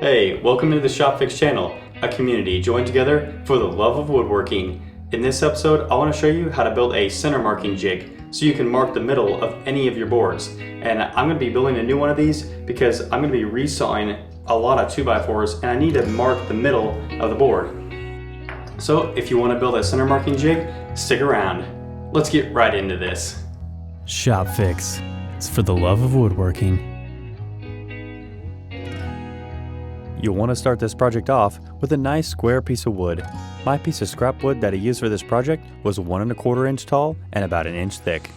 Hey, welcome to the Shopfix channel, a community joined together for the love of woodworking. In this episode, I want to show you how to build a center marking jig so you can mark the middle of any of your boards. And I'm going to be building a new one of these because I'm going to be resawing a lot of 2x4s and I need to mark the middle of the board. So if you want to build a center marking jig, stick around. Let's get right into this. Shopfix. It's for the love of woodworking. You'll want to start this project off with a nice square piece of wood. My piece of scrap wood that I used for this project was 1 1/4 inch tall and about 1 inch thick.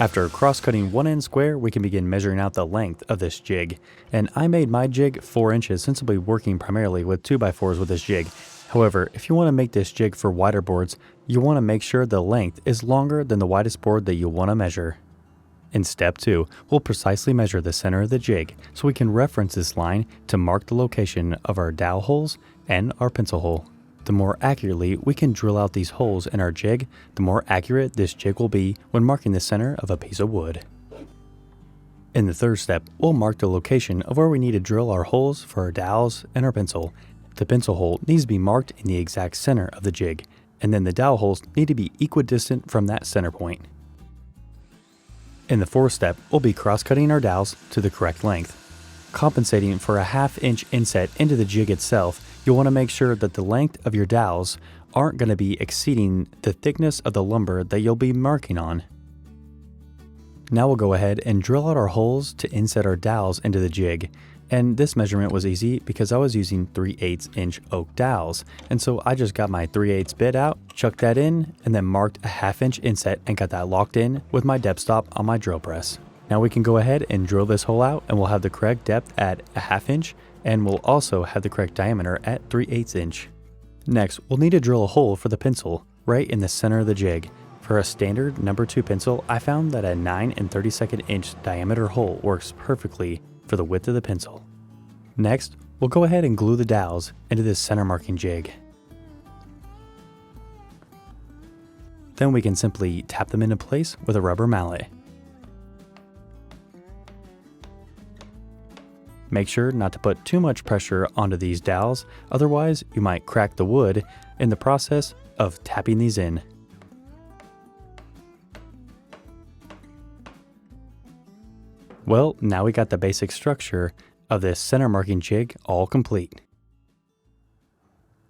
After cross-cutting one end square, we can begin measuring out the length of this jig. And I made my jig 4 inches since I'll be working primarily with 2x4s with this jig. However, if you want to make this jig for wider boards, you want to make sure the length is longer than the widest board that you want to measure. In step 2, we'll precisely measure the center of the jig so we can reference this line to mark the location of our dowel holes and our pencil hole. The more accurately we can drill out these holes in our jig, the more accurate this jig will be when marking the center of a piece of wood. In the third step, we'll mark the location of where we need to drill our holes for our dowels and our pencil. The pencil hole needs to be marked in the exact center of the jig, and then the dowel holes need to be equidistant from that center point. In the fourth step, we'll be cross-cutting our dowels to the correct length. Compensating for a 1/2 inch inset into the jig itself, you'll want to make sure that the length of your dowels aren't going to be exceeding the thickness of the lumber that you'll be marking on. Now we'll go ahead and drill out our holes to inset our dowels into the jig. And this measurement was easy because I was using 3/8 inch oak dowels. And so I just got my 3/8 bit out, chucked that in, and then marked a 1/2 inch inset and got that locked in with my depth stop on my drill press. Now we can go ahead and drill this hole out and we'll have the correct depth at a 1/2 inch and we'll also have the correct diameter at 3/8 inch. Next, we'll need to drill a hole for the pencil right in the center of the jig. For a standard number 2 pencil, I found that a 9 32 inch diameter hole works perfectly for the width of the pencil. Next, we'll go ahead and glue the dowels into this center marking jig. Then we can simply tap them into place with a rubber mallet. Make sure not to put too much pressure onto these dowels, otherwise you might crack the wood in the process of tapping these in. Well, now we got the basic structure of this center marking jig all complete.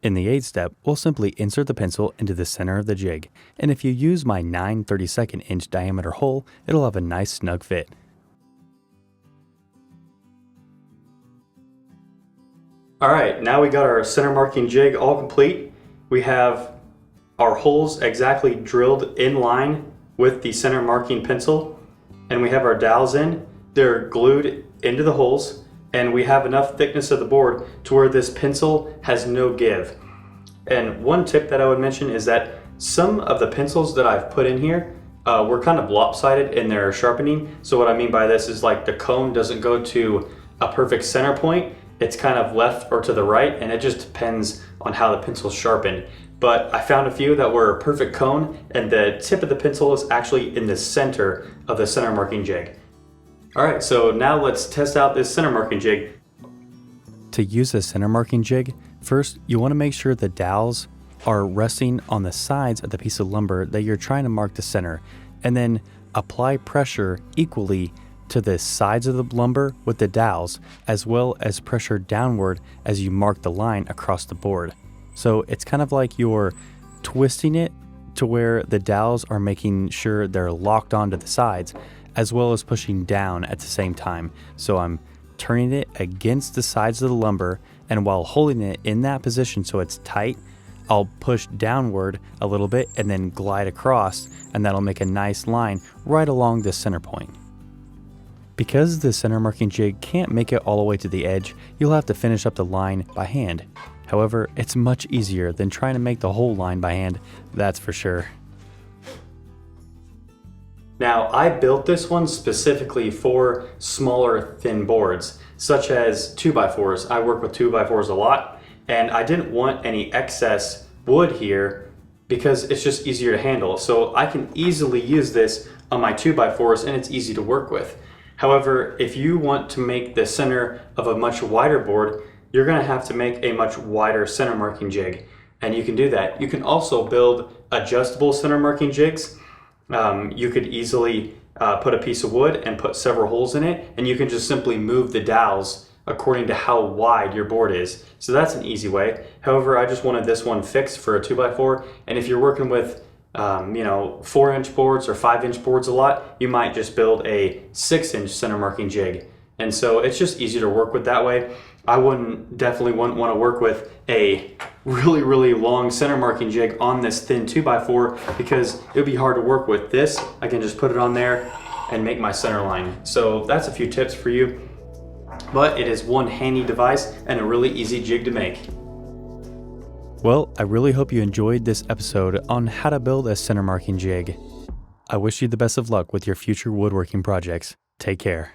In the 8th step, we'll simply insert the pencil into the center of the jig, and if you use my 9 32 inch diameter hole, it'll have a nice snug fit. Alright, now we got our center marking jig all complete. We have our holes exactly drilled in line with the center marking pencil, and we have our dowels in. They're glued into the holes, and we have enough thickness of the board to where this pencil has no give. And one tip that I would mention is that some of the pencils that I've put in here were kind of lopsided in their sharpening. So what I mean by this is like the cone doesn't go to a perfect center point. It's kind of left or to the right, and it just depends on how the pencil's sharpened. But I found a few that were a perfect cone, and the tip of the pencil is actually in the center of the center marking jig. Alright, so now let's test out this center marking jig. To use a center marking jig, first you want to make sure the dowels are resting on the sides of the piece of lumber that you're trying to mark the center, and then apply pressure equally to the sides of the lumber with the dowels, as well as pressure downward as you mark the line across the board. So it's kind of like you're twisting it to where the dowels are making sure they're locked onto the sides, as well as pushing down at the same time. So I'm turning it against the sides of the lumber, and while holding it in that position so it's tight, I'll push downward a little bit and then glide across, and that'll make a nice line right along the center point. Because the center marking jig can't make it all the way to the edge, you'll have to finish up the line by hand. However, it's much easier than trying to make the whole line by hand, that's for sure. Now, I built this one specifically for smaller, thin boards, such as 2x4s. I work with 2x4s a lot, and I didn't want any excess wood here because it's just easier to handle. So I can easily use this on my 2x4s, and it's easy to work with. However, if you want to make the center of a much wider board, you're going to have to make a much wider center marking jig. And you can do that. You can also build adjustable center marking jigs. You could easily put a piece of wood and put several holes in it, and you can just simply move the dowels according to how wide your board is. So that's an easy way. However, I just wanted this one fixed for a 2x4, and if you're working with 4-inch boards or 5-inch boards a lot, you might just build a 6-inch center marking jig. And so it's just easier to work with that way. I definitely wouldn't want to work with a really long center marking jig on this thin 2x4 because it would be hard to work with. This, I can just put it on there and make my center line. So that's a few tips for you, but it is one handy device and a really easy jig to make. Well, I really hope you enjoyed this episode on how to build a center marking jig. I wish you the best of luck with your future woodworking projects. Take care.